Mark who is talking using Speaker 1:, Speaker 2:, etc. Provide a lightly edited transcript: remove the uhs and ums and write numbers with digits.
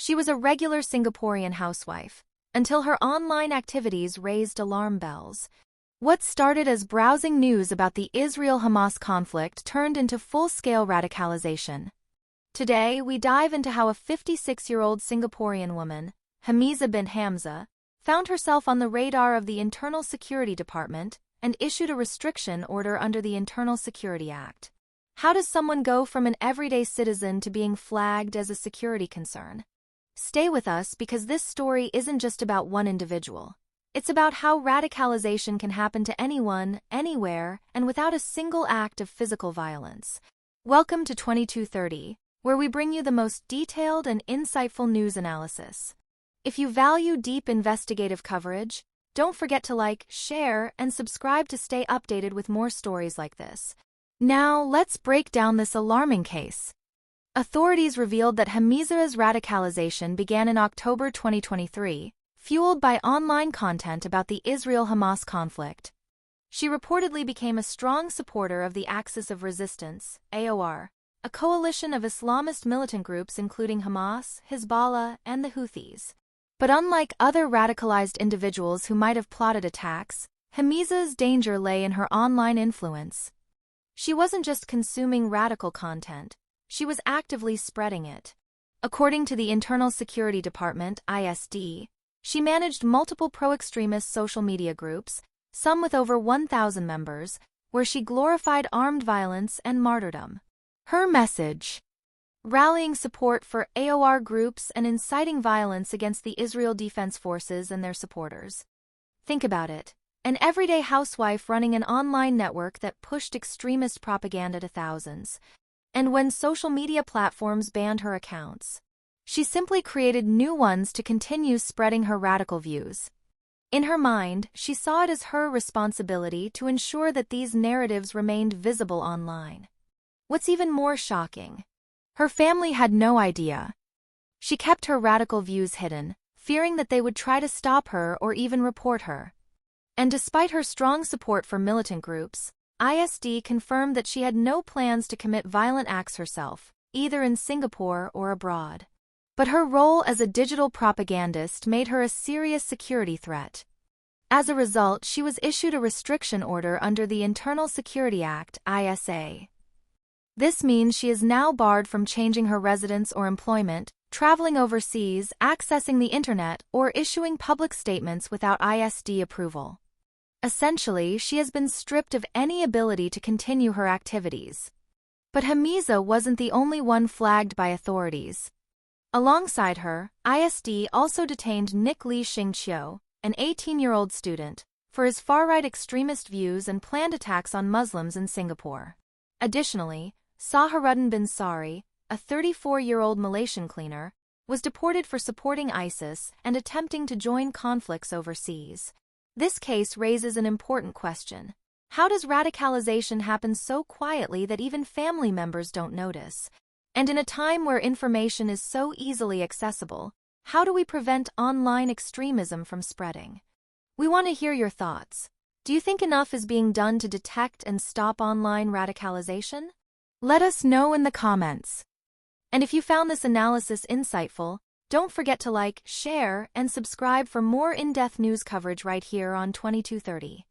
Speaker 1: She was a regular Singaporean housewife, until her online activities raised alarm bells. What started as browsing news about the Israel-Hamas conflict turned into full-scale radicalization. Today, we dive into how a 56-year-old Singaporean woman, Hamiza bint Hamza, found herself on the radar of the Internal Security Department and issued a restriction order under the Internal Security Act. How does someone go from an everyday citizen to being flagged as a security concern? Stay with us because this story isn't just about one individual. It's about how radicalization can happen to anyone, anywhere, and without a single act of physical violence. Welcome to 2230, where we bring you the most detailed and insightful news analysis. If you value deep investigative coverage, don't forget to like, share, and subscribe to stay updated with more stories like this. Now, let's break down this alarming case. Authorities revealed that Hamiza's radicalization began in October 2023, fueled by online content about the Israel-Hamas conflict. She reportedly became a strong supporter of the Axis of Resistance, AOR, a coalition of Islamist militant groups including Hamas, Hezbollah, and the Houthis. But unlike other radicalized individuals who might have plotted attacks, Hamiza's danger lay in her online influence. She wasn't just consuming radical content, she was actively spreading it. According to the Internal Security Department, ISD, she managed multiple pro-extremist social media groups, some with over 1,000 members, where she glorified armed violence and martyrdom. Her message: rallying support for AOR groups and inciting violence against the Israel Defense Forces and their supporters. Think about it. An everyday housewife running an online network that pushed extremist propaganda to thousands. And when social media platforms banned her accounts, she simply created new ones to continue spreading her radical views. In her mind, she saw it as her responsibility to ensure that these narratives remained visible online. What's even more shocking? Her family had no idea. She kept her radical views hidden, fearing that they would try to stop her or even report her. And despite her strong support for militant groups, ISD confirmed that she had no plans to commit violent acts herself, either in Singapore or abroad. But her role as a digital propagandist made her a serious security threat. As a result, she was issued a restriction order under the Internal Security Act, ISA. This means she is now barred from changing her residence or employment, traveling overseas, accessing the internet, or issuing public statements without ISD approval. Essentially, she has been stripped of any ability to continue her activities. But Hamiza wasn't the only one flagged by authorities. Alongside her, ISD also detained Nick Lee Shing Chiu, an 18-year-old student, for his far-right extremist views and planned attacks on Muslims in Singapore. Additionally, Saharuddin bin Sari, a 34-year-old Malaysian cleaner, was deported for supporting ISIS and attempting to join conflicts overseas. This case raises an important question. How does radicalization happen so quietly that even family members don't notice? And in a time where information is so easily accessible, how do we prevent online extremism from spreading? We want to hear your thoughts. Do you think enough is being done to detect and stop online radicalization? Let us know in the comments. And if you found this analysis insightful, don't forget to like, share, and subscribe for more in-depth news coverage right here on 2230.